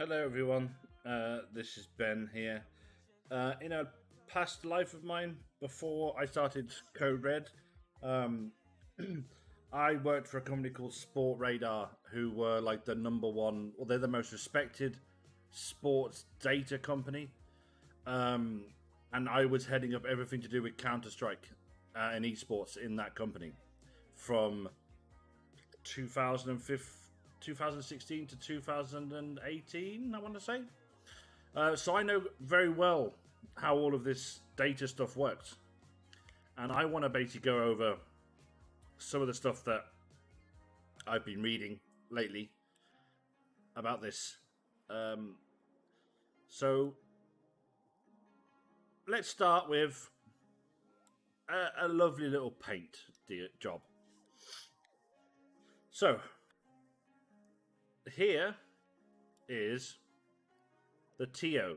Hello, everyone. This is Ben here. In a past life of mine, before I started Code Red, um, I worked for a company called Sport Radar, who were like the number one, well, they're the most respected sports data company. And I was heading up everything to do with Counter Strike and esports in that company from 2015, 2016 to 2018, I want to say. So I know very well how all of this data stuff works. And I want to basically go over some of the stuff that I've been reading lately about this. So let's start with a lovely little paint job. So here is the TO.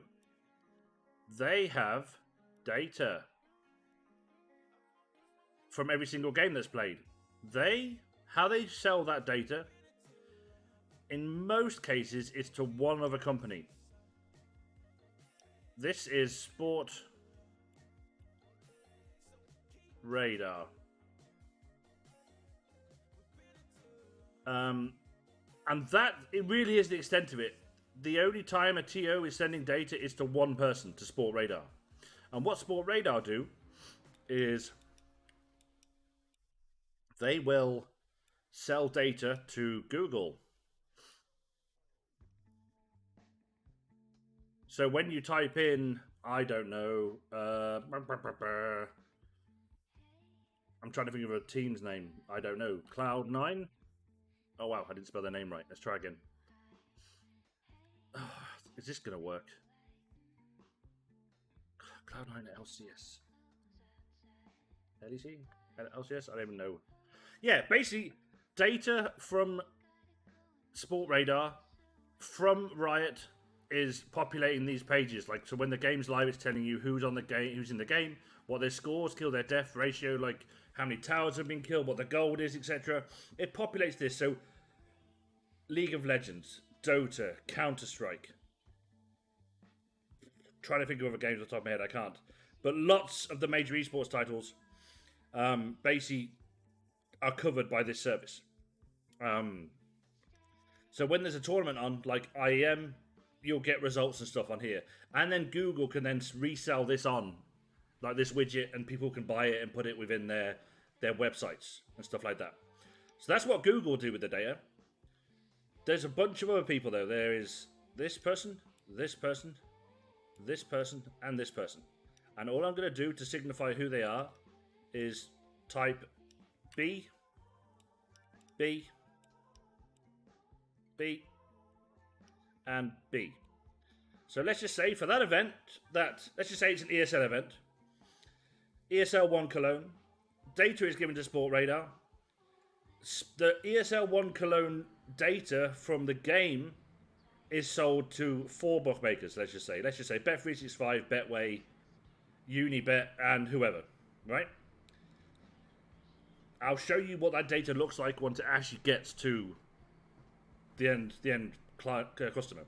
They have data from every single game that's played. How they sell that data, in most cases, it's to one other company. This is Sport Radar. And that, it really is the extent of it. The only time a TO is sending data is to one person, to Sport Radar. And what Sport Radar do is they will sell data to Google. So when you type in, I don't know, I'm trying to think of a team's name. I don't know, Cloud9? Oh wow, I didn't spell their name right. Let's try again. Is this going to work? Cloud9 LCS. LEC? LCS? I don't even know. Yeah, basically, data from Sport Radar, from Riot, is populating these pages. Like, so when the game's live, it's telling you who's on the game, who's in the game, what their scores, kill their death ratio, like how many towers have been killed, what the gold is, etc. It populates this. So, League of Legends, Dota, Counter Strike. Trying to think of other games off the top of my head, I can't. But lots of the major esports titles basically are covered by this service. So when there's a tournament on, like IEM, you'll get results and stuff on here. And then Google can then resell this on, like this widget, and people can buy it and put it within their websites and stuff like that. So that's what Google do with the data. There's a bunch of other people, though. There is this person, this person, this person, and this person. And all I'm going to do to signify who they are is type B, B, B, and B. So let's just say for that event, let's just say it's an ESL event. ESL 1 Cologne. Data is given to Sport Radar. The ESL 1 Cologne data from the game is sold to 4 bookmakers, let's just say. Let's just say Bet365, Betway, Unibet, and whoever, right? I'll show you what that data looks like once it actually gets to the end client, customer.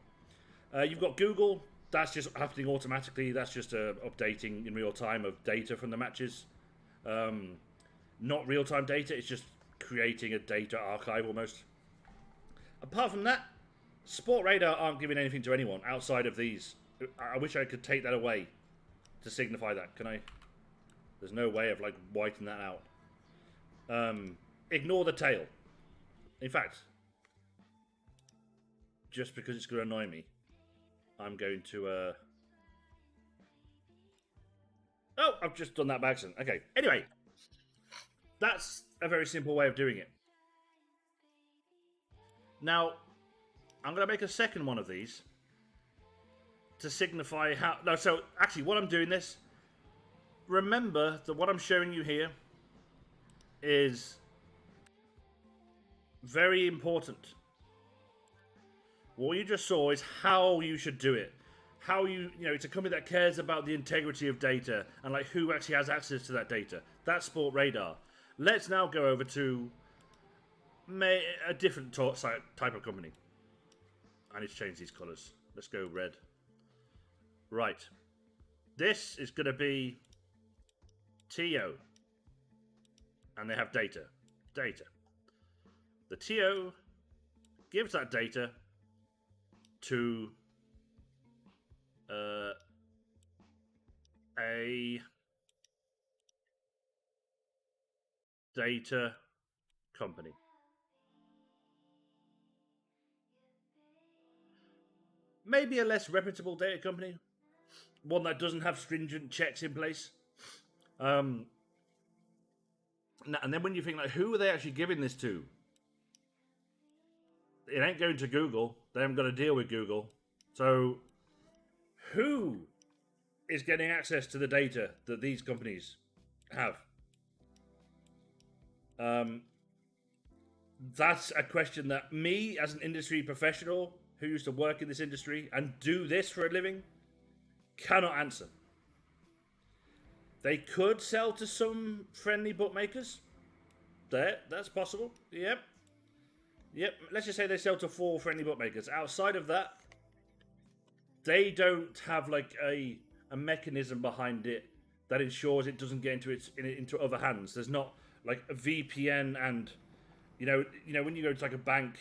You've got Google. That's just happening automatically. That's just updating in real time of data from the matches. Not real time data. It's just creating a data archive almost. Apart from that, Sport Radar aren't giving anything to anyone outside of these. I wish I could take that away to signify that. Can I? There's no way of like whitening that out. Ignore the tail. In fact, just because it's going to annoy me, I'm going to... Oh, I've just done that by accident. Okay, anyway. That's a very simple way of doing it. Now, I'm going to make a second one of these to signify how... No, so actually, while I'm doing this, remember that what I'm showing you here is very important. What you just saw is how you should do it. How it's a company that cares about the integrity of data and like who actually has access to that data. That's Sport Radar. Let's now go over to a different type of company. I need to change these colours. Let's go red. Right. This is going to be TO. And they have data. Data. The TO gives that data to a data company. Maybe a less reputable data company. One that doesn't have stringent checks in place. And then when you think, like, who are they actually giving this to? It ain't going to Google. They haven't got to deal with Google. So, who is getting access to the data that these companies have? That's a question that me, as an industry professional who used to work in this industry and do this for a living, cannot answer. They could sell to some friendly bookmakers. That's possible. Yep. Let's just say they sell to 4 friendly bookmakers. Outside of that, they don't have like a mechanism behind it that ensures it doesn't get into other hands. There's not like a VPN, and you know when you go to like a bank,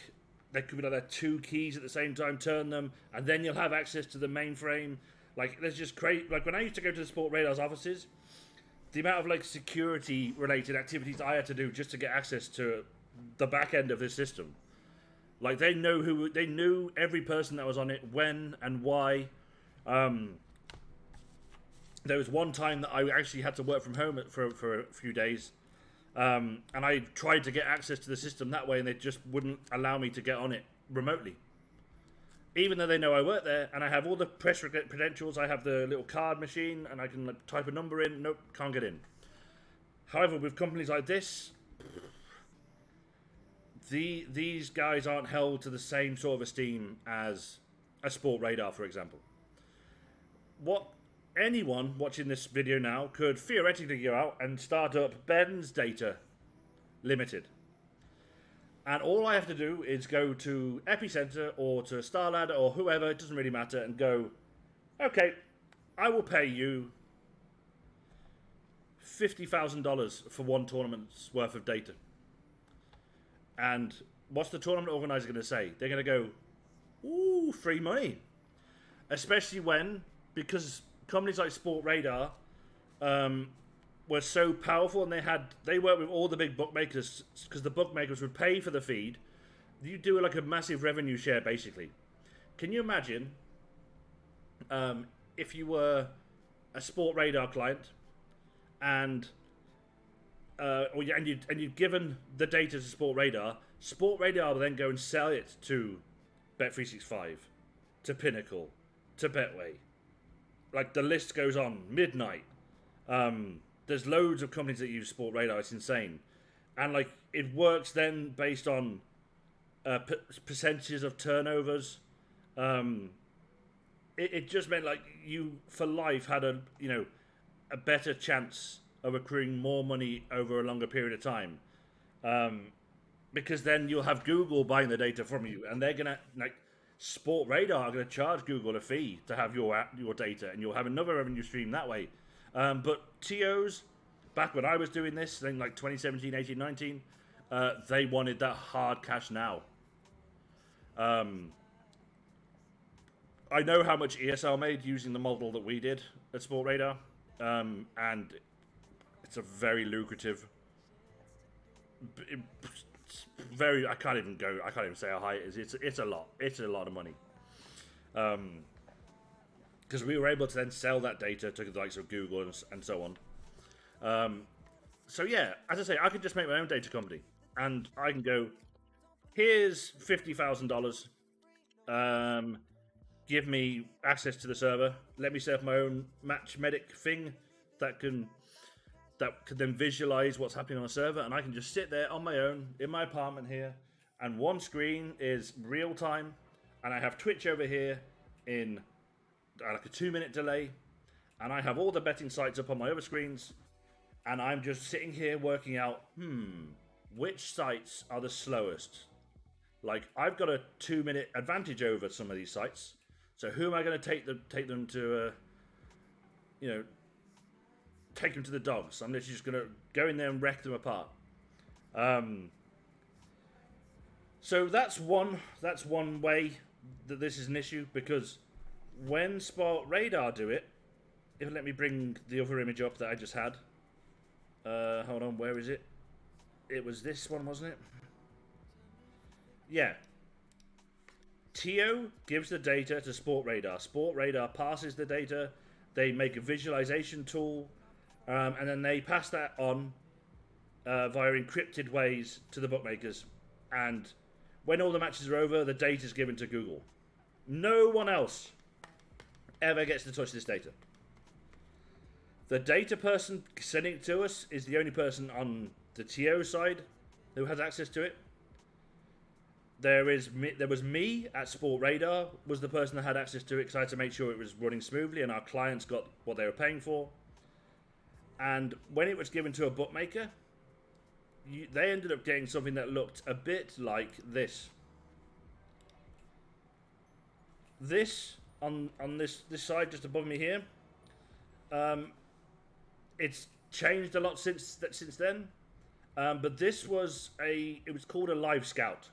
there could be like 2 keys at the same time. Turn them, and then you'll have access to the mainframe. Like there's just crazy. Like when I used to go to the Sport Radar's offices, the amount of like security related activities I had to do just to get access to the back end of this system. Like they knew every person that was on it, when and why. There was one time that I actually had to work from home for a few days, and I tried to get access to the system that way, and they just wouldn't allow me to get on it remotely. Even though they know I work there, and I have all the press credentials, I have the little card machine, and I can like, type a number in. Nope, can't get in. However, with companies like this, these guys aren't held to the same sort of esteem as a Sport Radar, for example. What anyone watching this video now could theoretically go out and start up Ben's Data Limited. And all I have to do is go to Epicenter or to StarLadder or whoever, it doesn't really matter, and go, okay, I will pay you $50,000 for one tournament's worth of data. And what's the tournament organizer going to say? They're going to go, ooh, free money. Especially when, because companies like Sport Radar were so powerful, and they worked with all the big bookmakers, because the bookmakers would pay for the feed. You do like a massive revenue share, basically. Can you imagine if you were a Sport Radar client and you'd given the data to Sport Radar will then go and sell it to Bet365, to Pinnacle, to Betway. Like the list goes on. Midnight. There's loads of companies that use Sport Radar. It's insane, and like it works then based on percentages of turnovers. It just meant like you for life had a better chance of accruing more money over a longer period of time, because then you'll have Google buying the data from you, and they're gonna like Sport Radar are gonna charge Google a fee to have your data, and you'll have another revenue stream that way. But TOs, back when I was doing this, then like 2017, 18, 19, they wanted that hard cash now. I know how much ESL made using the model that we did at Sport Radar, and it's a very lucrative, I can't even say how high it is. It's a lot. It's a lot of money. Because we were able to then sell that data to the likes of Google and so on. So yeah, as I say, I could just make my own data company, and I can go, here's $50,000. Give me access to the server. Let me set up my own match medic thing that could then visualize what's happening on the server, and I can just sit there on my own in my apartment here, and one screen is real time, and I have Twitch over here in like a 2-minute delay, and I have all the betting sites up on my other screens, and I'm just sitting here working out, which sites are the slowest? Like, I've got a 2-minute advantage over some of these sites, So who am I going to take them to? Take them to the dogs. I'm literally just going to go in there and wreck them apart. So that's one way that this is an issue, because when Sport Radar do it, if let me bring the other image up that I just had. Hold on, where is it? It was this one, wasn't it? Yeah. TIO gives the data to Sport Radar. Sport Radar passes the data. They make a visualization tool, and then they pass that on via encrypted ways to the bookmakers. And when all the matches are over, the data is given to Google. No one else ever gets to touch this data. The data person sending it to us is the only person on the TO side who has access to it. There was me at Sport Radar, was the person that had access to it, because I had to make sure it was running smoothly and our clients got what they were paying for. And when it was given to a bookmaker, they ended up getting something that looked a bit like this. This on this side just above me here, it's changed a lot since then. But this was it was called a Live Scout.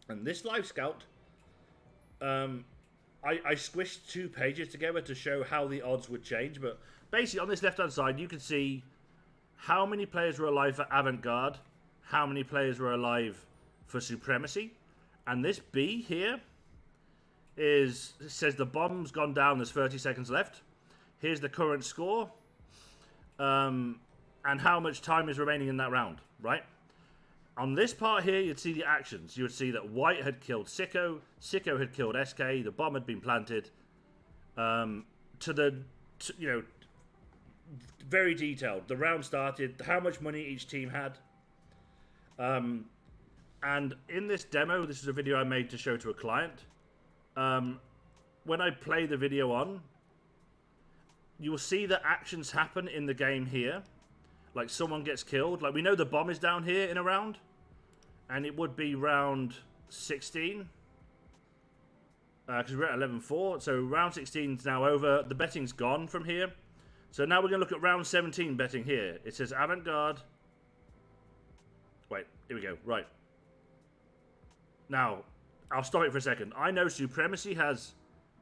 And this Live Scout, I squished 2 pages together to show how the odds would change. But basically, on this left-hand side, you can see how many players were alive for Avant-Garde, how many players were alive for Supremacy. And this B here says the bomb's gone down, there's 30 seconds left. Here's the current score, and how much time is remaining in that round, right? On this part here, you'd see the actions. You would see that White had killed Sicko, Sicko had killed SK, the bomb had been planted, very detailed. The round started, how much money each team had. And in this demo, this is a video I made to show to a client. When I play the video on, you will see that actions happen in the game here. Like someone gets killed. Like we know the bomb is down here in a round. And it would be round 16. Because we're at 11-4. So round 16 is now over. The betting's gone from here. So now we're going to look at round 17 betting here. It says Avant-Garde. Wait, here we go. Right. Now, I'll stop it for a second. I know Supremacy has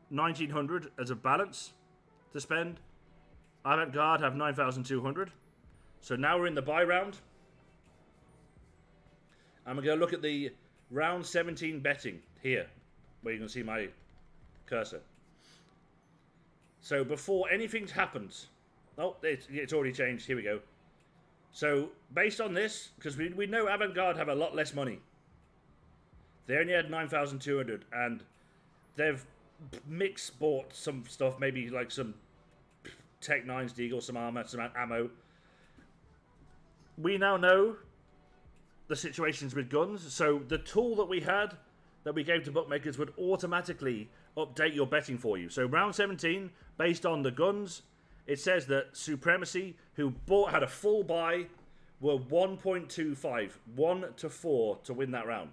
1,900 as a balance to spend. Avant-Garde have 9,200. So now we're in the buy round. And we're going to look at the round 17 betting here, where you can see my cursor. So before anything happens... Oh, it's already changed. Here we go. So based on this, because we know Avant-Garde have a lot less money. They only had 9,200, and they've bought some stuff, maybe like some Tech 9's Deagle, some armor, some ammo. We now know the situations with guns, so the tool that we had, that we gave to bookmakers, would automatically update your betting for you. So round 17, based on the guns, it says that Supremacy, who had a full buy, were 1.25, 1 to 4 to win that round.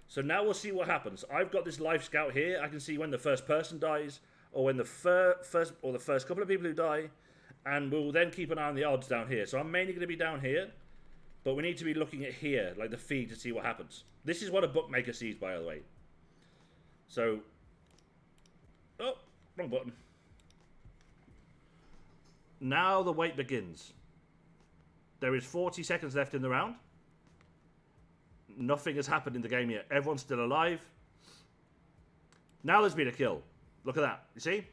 So now we'll see what happens. I've got this Live Scout here. I can see when the first person dies, or when the first couple of people who die, and we'll then keep an eye on the odds down here. So I'm mainly going to be down here, but we need to be looking at here, like the feed, to see what happens. This is what a bookmaker sees, by the way. So, oh, wrong button. Now the wait begins. There is 40 seconds left in the round. Nothing has happened in the game yet. Everyone's still alive. Now there's been a kill. Look at that. You see?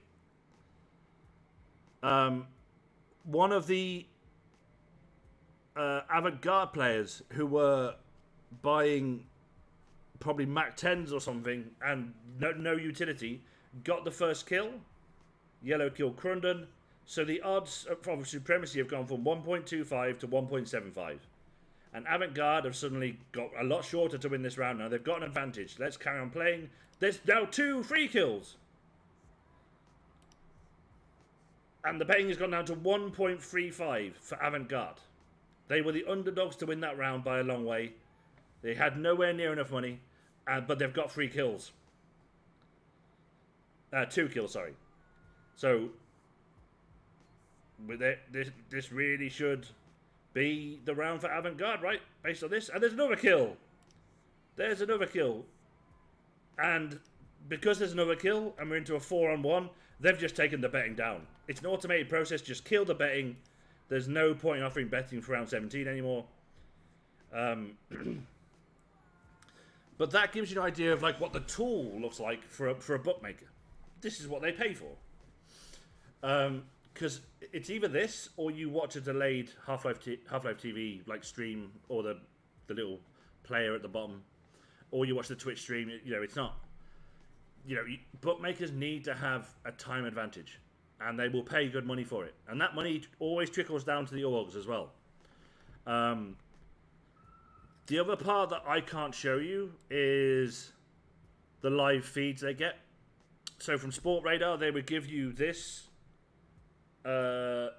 One of the Avant-Garde players who were buying probably Mac 10s or something and no utility got the first kill. Yellow killed Crunden. So the odds from Supremacy have gone from 1.25 to 1.75. And Avant-Garde have suddenly got a lot shorter to win this round now. They've got an advantage. Let's carry on playing. There's now 2 free kills. And the betting has gone down to 1.35 for Avant-Garde. They were the underdogs to win that round by a long way. They had nowhere near enough money, but they've got 3 kills. 2 kills, sorry. So, with it, this really should be the round for Avant-Garde, right? Based on this. And there's another kill. There's another kill. And because there's another kill and we're into a 4-on-1, they've just taken the betting down. It's an automated process. Just kill the betting. There's no point in offering betting for round 17 anymore. But that gives you an idea of like what the tool looks like for a bookmaker. This is what they pay for. Because it's either this or you watch a delayed Half-Life TV like stream or the little player at the bottom, or you watch the Twitch stream. You know, it's not. You know, bookmakers need to have a time advantage, and they will pay good money for it. And that money always trickles down to the orgs as well. The other part that I can't show you is the live feeds they get. So from Sportradar, they would give you this live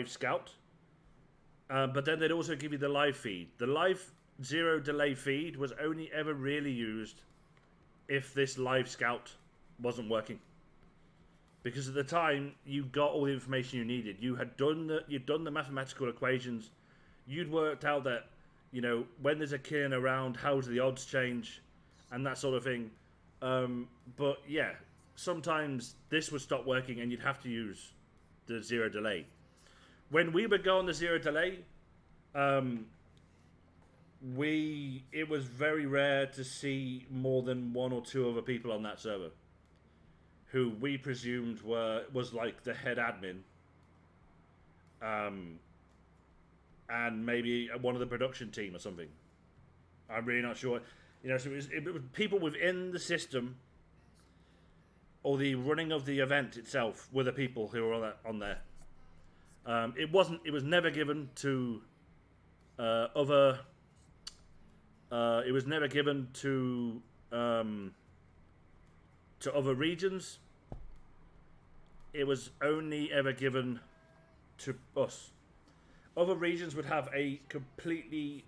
scout, but then they'd also give you the live feed. The live zero delay feed was only ever really used if this live scout wasn't working, because at the time you got all the information you needed. You'd done the mathematical equations. You'd worked out that, you know, when there's a killing around, how do the odds change, and that sort of thing. But yeah, sometimes this would stop working and you'd have to use the zero delay. When we would go on the zero delay, it was very rare to see more than 1 or 2 other people on that server who we presumed was like the head admin, and maybe one of the production team or something. I'm really not sure. You know, so it was people within the system or the running of the event itself were the people who were on there. It was never given to other. It was never given to other regions. It was only ever given to us. Other regions would have a completely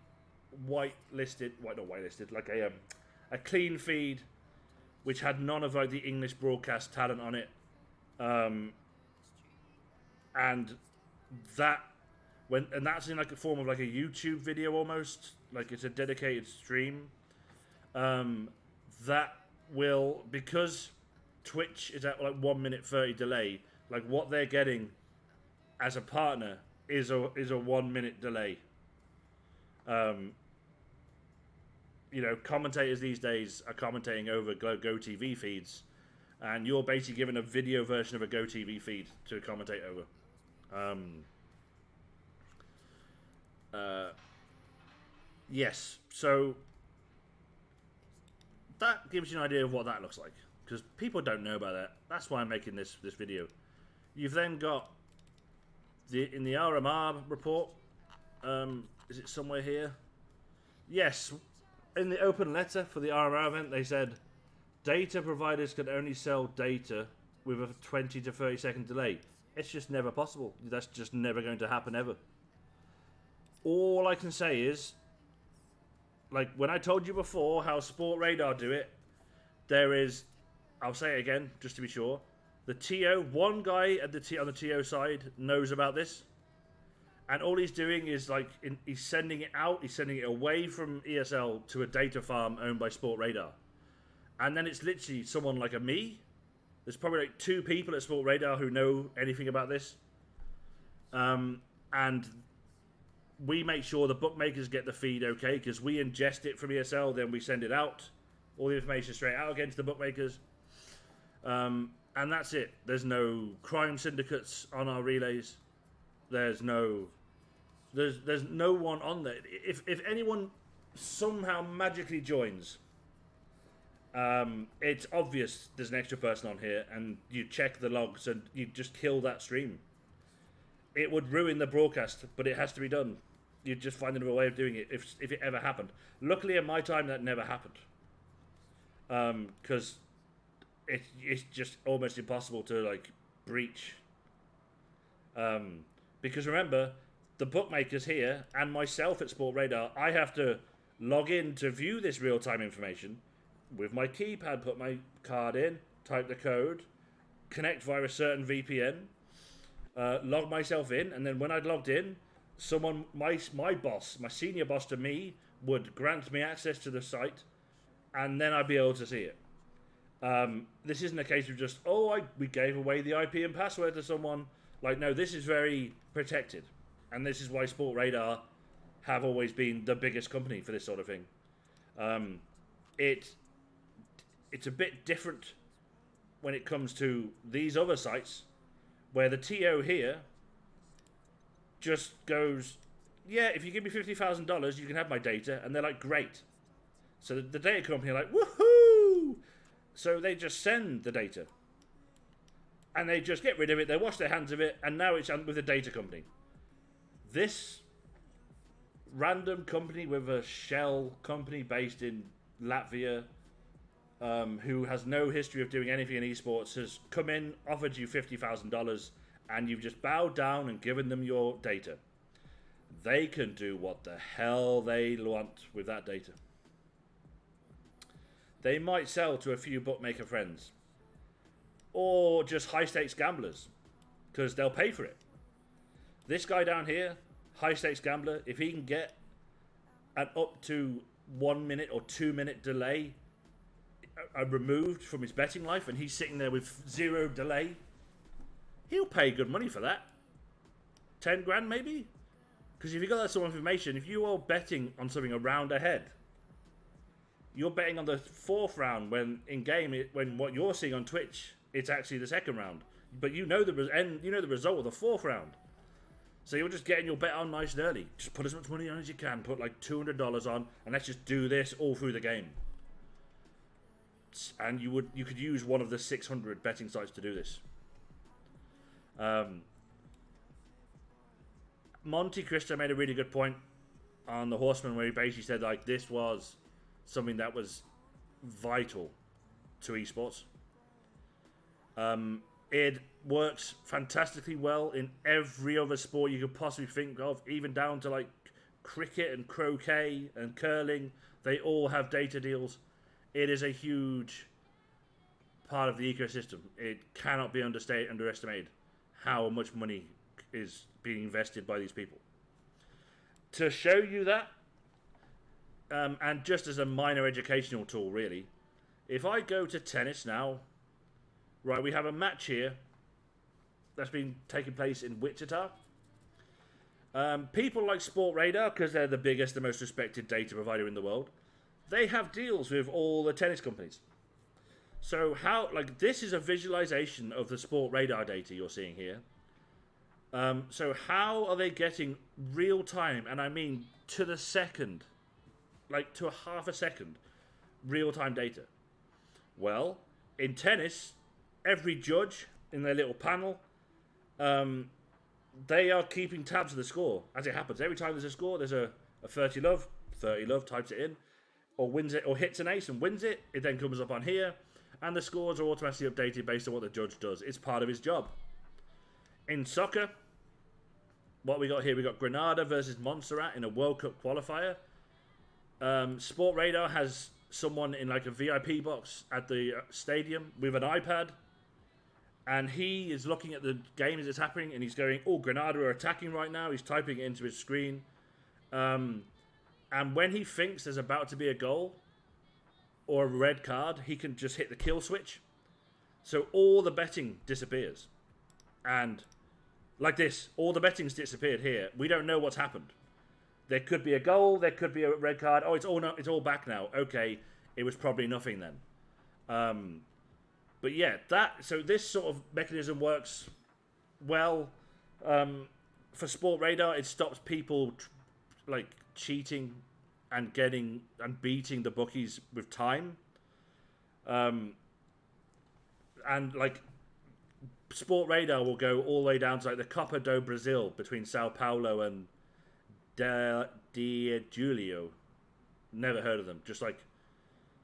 not whitelisted, like a clean feed, which had none of like the English broadcast talent on it, and that's in like a form of like a YouTube video almost, like it's a dedicated stream. That will, because Twitch is at like 1 minute 30 delay, like what they're getting as a partner is a 1 minute delay. You know, commentators these days are commentating over GoTV feeds, and you're basically given a video version of a GoTV feed to commentate over. Yes, so that gives you an idea of what that looks like, because people don't know about that. That's why I'm making this video. You've then got in the RMR report. Is it somewhere here? Yes, in the open letter for the RMR event, they said data providers can only sell data with a 20 to 30 second delay. It's just never possible. That's just never going to happen ever. All I can say is, like when I told you before how Sportradar do it, there is, I'll say it again just to be sure, the TO, one guy at on the TO side knows about this, and all he's doing is like he's sending it out, he's sending it away from ESL to a data farm owned by Sportradar, and then it's literally someone like me. There's probably like 2 people at Sportradar who know anything about this, and we make sure the bookmakers get the feed okay, because we ingest it from ESL, then we send it out, all the information straight out again to the bookmakers, and that's it. There's no crime syndicates on our relays. There's no one on there. If anyone somehow magically joins, it's obvious there's an extra person on here, and you check the logs and you just kill that stream. It would ruin the broadcast, but it has to be done. You'd just find another way of doing it if it ever happened. Luckily, in my time, that never happened, because it's just almost impossible to like breach. Because remember, the bookmakers here and myself at Sportradar, I have to log in to view this real-time information with my keypad, put my card in, type the code, connect via a certain VPN, log myself in, and then when I'd logged in, someone, my boss, my senior boss to me, would grant me access to the site, and then I'd be able to see it. This isn't a case of just, we gave away the IP and password to someone. Like, no, this is very protected. And this is why Sportradar have always been the biggest company for this sort of thing. It's a bit different when it comes to these other sites, where the TO here just goes, yeah, if you give me $50,000, you can have my data. And they're like, great. So the data company are like, woohoo! So they just send the data. And they just get rid of it, they wash their hands of it, and now it's with the data company. This random company with a shell company based in Latvia, who has no history of doing anything in esports, has come in, offered you $50,000, and you've just bowed down and given them your data. They can do what the hell they want with that data. They might sell to a few bookmaker friends, or just high-stakes gamblers, because they'll pay for it. This guy down here, high-stakes gambler, if he can get an up to 1 minute or 2 minute delay removed from his betting life, and he's sitting there with 0 delay, he'll pay good money for that. 10 grand maybe? Because if you got that sort of information, if you are betting on something a round ahead, you're betting on the 4th round when in game, when what you're seeing on Twitch, it's actually the 2nd round. But you know the result of the 4th round. So you're just getting your bet on nice and early. Just put as much money on as you can. Put like $200 on, and let's just do this all through the game. And you could use one of the 600 betting sites to do this. Monte Cristo made a really good point on the Horseman, where he basically said like this was something that was vital to esports. It works fantastically well in every other sport you could possibly think of, even down to like cricket and croquet and curling. They all have data deals. It is a huge part of the ecosystem. It cannot be underestimated how much money is being invested by these people. To show you that, and just as a minor educational tool, really, if I go to tennis now, right, we have a match here that's been taking place in Wichita. People like Sportradar, because they're the biggest, the most respected data provider in the world, they have deals with all the tennis companies. So this is a visualization of the Sportradar data you're seeing here. So how are they getting real time, and I mean to the second, like to a half a second, real time data? Well, in tennis, every judge in their little panel, they are keeping tabs of the score as it happens. Every time there's a score, there's a 30 love types it in, or wins it, or hits an ace and wins it. It then comes up on here, and the scores are automatically updated based on what the judge does. It's part of his job. In soccer, what we got here, we got Granada versus Montserrat in a World Cup qualifier. Sportradar has someone in like a VIP box at the stadium with an iPad, and he is looking at the game as it's happening, and he's going, Granada are attacking right now. He's typing it into his screen. And when he thinks there's about to be a goal or a red card, he can just hit the kill switch. So all the betting disappears. And like this, all the betting's disappeared here. We don't know what's happened. There could be a goal, there could be a red card. It's all back now. Okay, it was probably nothing then. But yeah, so this sort of mechanism works well. For Sportradar, it stops people cheating and beating the bookies with time. And Sportradar will go all the way down to the Copa do Brasil between Sao Paulo and de Julio. Never heard of them. Just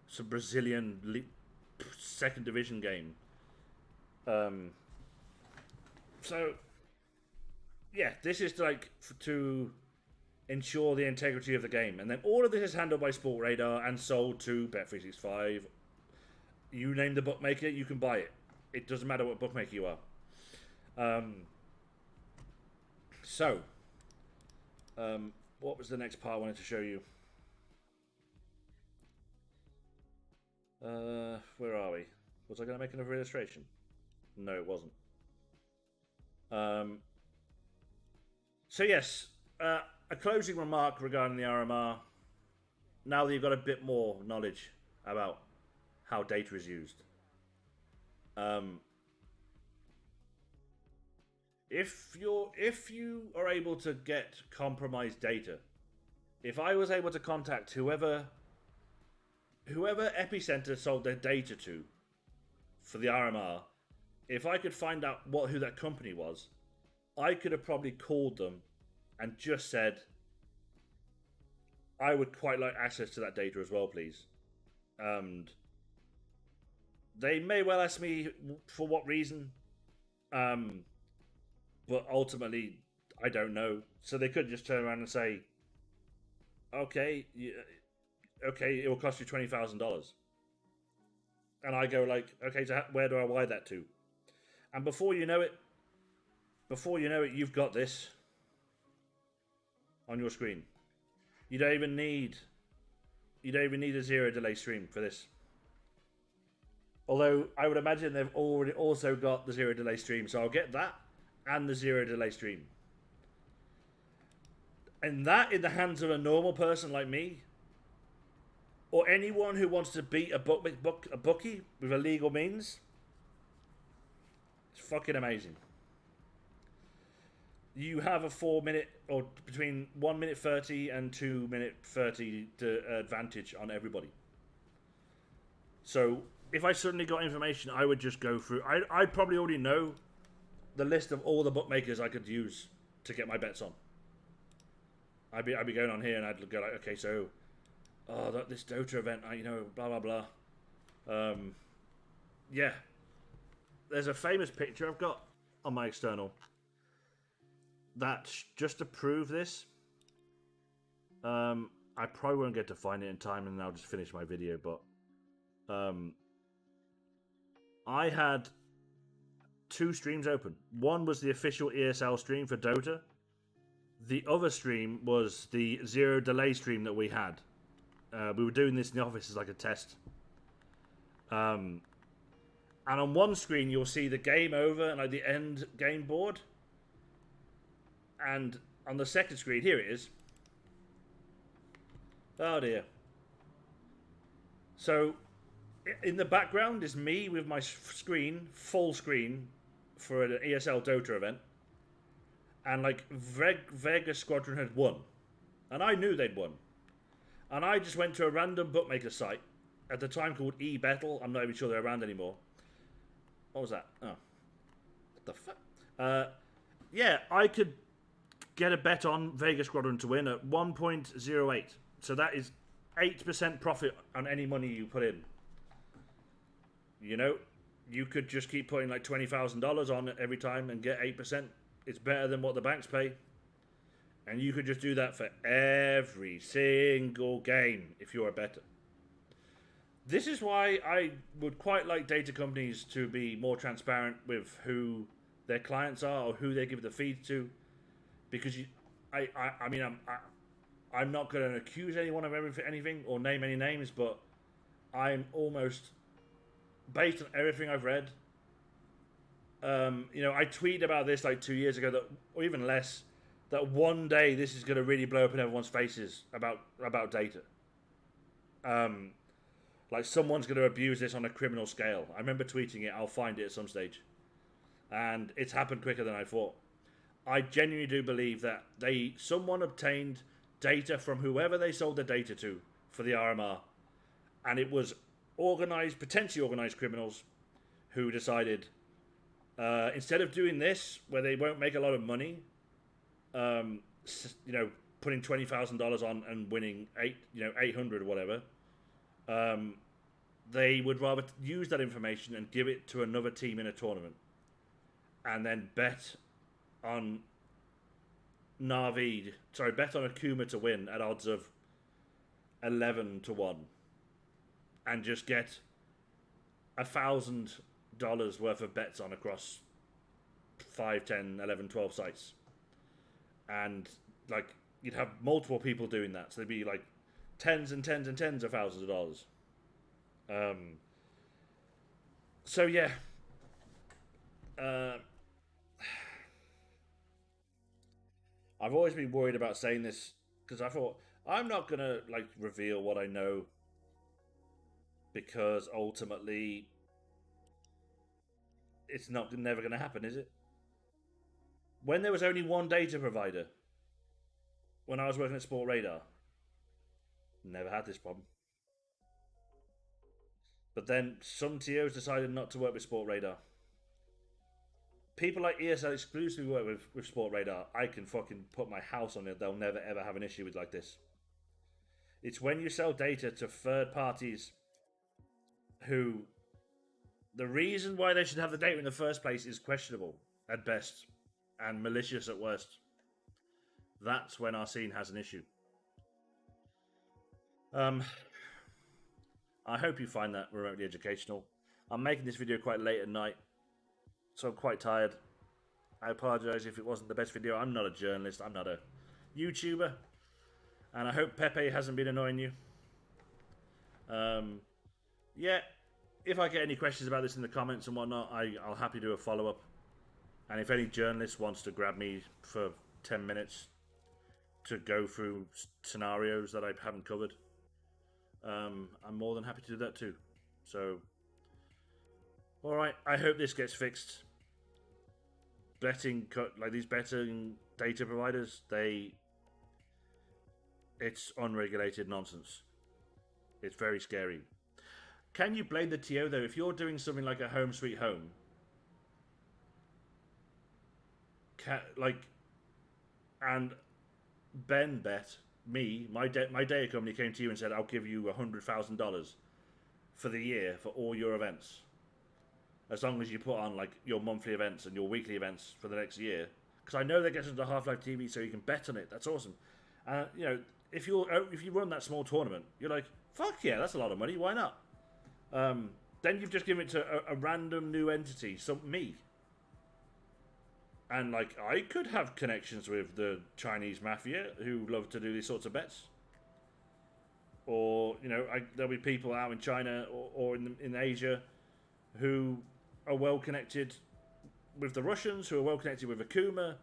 some Brazilian second division game. So yeah, this is to ensure the integrity of the game, and then all of this is handled by Sportradar and sold to Bet365 You name the bookmaker, you can buy it. It doesn't matter what bookmaker you are. So, what was the next part I wanted to show you? Where are we? Was I going to make another illustration? No, it wasn't. So yes, a closing remark regarding the RMR. Now that you've got a bit more knowledge about how data is used, if you are able to get compromised data, if I was able to contact whoever Epicenter sold their data to for the RMR, if I could find out who that company was, I could have probably called them and just said, I would quite like access to that data as well, please. And they may well ask me for what reason, but ultimately, I don't know. So they could just turn around and say, okay, it will cost you $20,000. And I go like, okay, so where do I wire that to? And before you know it, you've got this on your screen. You don't even need a zero delay stream for this. Although I would imagine they've already also got the zero delay stream, so I'll get that and the zero delay stream. And that in the hands of a normal person like me, or anyone who wants to beat a bookie with illegal means, it's fucking amazing. You have a 4 minute, or between 1 minute 30 and 2 minute 30 advantage on everybody. So if I suddenly got information, I would just go through. I'd probably already know the list of all the bookmakers I could use to get my bets on. I'd be going on here and I'd go like, okay, so this Dota event, blah blah blah. Yeah, there's a famous picture I've got on my external. That's just to prove this. I probably won't get to find it in time, and I'll just finish my video. But I had 2 streams open. One was the official ESL stream for Dota. The other stream was the zero delay stream that we had. We were doing this in the office as like a test. And on one screen, you'll see the game over and like the end game board. And on the second screen, here it is. Oh dear. So, in the background is me with my screen, full screen, for an ESL Dota event. And like Vega Squadron had won. And I knew they'd won. And I just went to a random bookmaker site, at the time called eBettle. I'm not even sure they're around anymore. What was that? Oh. What the fuck? Yeah, I could get a bet on Vega Squadron to win at 1.08. So that is 8% profit on any money you put in. You could just keep putting like $20,000 on it every time and get 8%. It's better than what the banks pay. And you could just do that for every single game if you're a bettor. This is why I would quite like data companies to be more transparent with who their clients are or who they give the feed to. Because I'm not going to accuse anyone of anything or name any names, but I'm almost, based on everything I've read, I tweeted about this like 2 years ago, or even less, that one day this is going to really blow up in everyone's faces about data. Like someone's going to abuse this on a criminal scale. I remember tweeting it. I'll find it at some stage, and it's happened quicker than I thought. I genuinely do believe that someone obtained data from whoever they sold the data to for the RMR, and it was potentially organized criminals who decided, instead of doing this where they won't make a lot of money, putting $20,000 on and winning 800 or whatever, they would rather use that information and give it to another team in a tournament, and then bet on Akuma to win at odds of 11 to 1, and just get $1,000 worth of bets on across 5, 10, 11, 12 sites, and like you'd have multiple people doing that, so there'd be like tens and tens and tens of thousands of dollars. Um, so yeah, uh, I've always been worried about saying this because I thought I'm not gonna like reveal what I know because ultimately it's not never gonna happen, is it? When there was only one data provider, when I was working at Sport Radar, never had this problem. But then some TOs decided not to work with Sport Radar. People like ESL exclusively work with Sport Radar. I can fucking put my house on it. They'll never ever have an issue with like this. It's when you sell data to third parties who the reason why they should have the data in the first place is questionable at best and malicious at worst. That's when our scene has an issue. Um, I hope you find that remotely educational. I'm making this video quite late at night, so I'm quite tired. I apologise if it wasn't the best video. I'm not a journalist, I'm not a YouTuber, and I hope Pepe hasn't been annoying you. Yeah, if I get any questions about this in the comments and whatnot, I'll happy do a follow up. And if any journalist wants to grab me for 10 minutes to go through scenarios that I haven't covered, I'm more than happy to do that too. So, alright, I hope this gets fixed. Betting, like these betting data providers, it's unregulated nonsense. It's very scary. Can you blame the TO though? If you're doing something like a home sweet home, like, and Ben bet me, my data company came to you and said, "I'll give you $100,000 for the year for all your events, as long as you put on like your monthly events and your weekly events for the next year." Because I know they get into Half-Life TV, so you can bet on it. That's awesome. You know, if you run that small tournament, you're like, "Fuck yeah, that's a lot of money. Why not?" Then you've just given it to a random new entity, so me. And like I could have connections with the Chinese mafia who love to do these sorts of bets, or there'll be people out in China or in Asia who are well connected with the Russians, who are well connected with Akuma,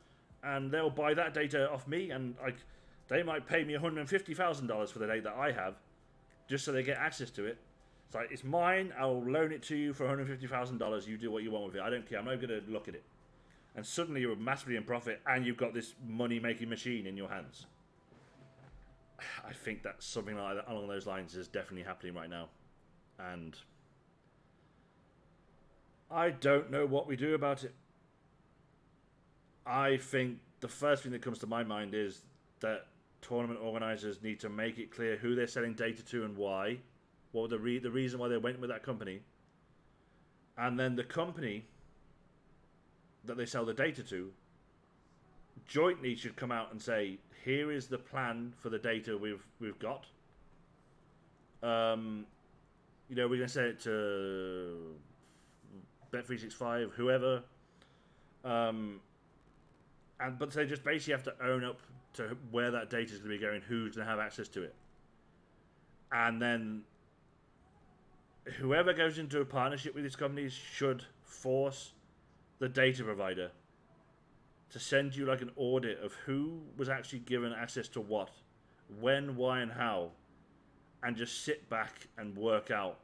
and they'll buy that data off me, and like they might pay me $150,000 for the data that I have, just so they get access to it. It's like, it's mine. I'll loan it to you for $150,000. You do what you want with it. I don't care. I'm not going to look at it. And suddenly you're massively in profit, and you've got this money-making machine in your hands. I think that something like that, along those lines, is definitely happening right now, and I don't know what we do about it. I think the first thing that comes to my mind is that tournament organizers need to make it clear who they're selling data to and why, what the reason why they went with that company, and then the company that they sell the data to jointly should come out and say, here is the plan for the data we've got. We're going to send it to Bet365, whoever, but they just basically have to own up to where that data is going to be going, who's going to have access to it, and then whoever goes into a partnership with these companies should force the data provider to send you like an audit of who was actually given access to what, when, why, and how, and just sit back and work out,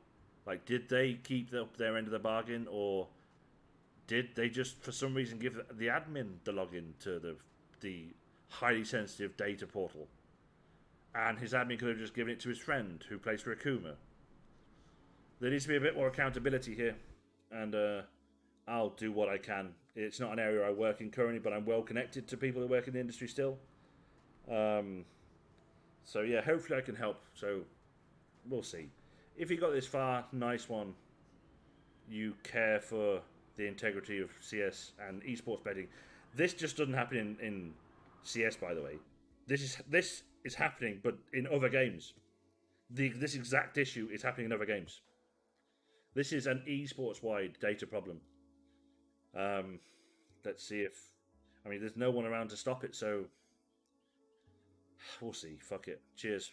like, did they keep their end of the bargain, or did they just for some reason give the admin the login to the highly sensitive data portal, and his admin could have just given it to his friend who plays for Akuma. There needs to be a bit more accountability here, and I'll do what I can. It's not an area I work in currently, but I'm well connected to people who work in the industry still. So yeah, hopefully I can help. So we'll see. If you got this far, nice one. You care for the integrity of CS and esports betting. This just doesn't happen in CS, by the way. This is happening, but in other games. This exact issue is happening in other games. This is an esports-wide data problem. Let's see if. I mean, there's no one around to stop it, so we'll see. Fuck it. Cheers.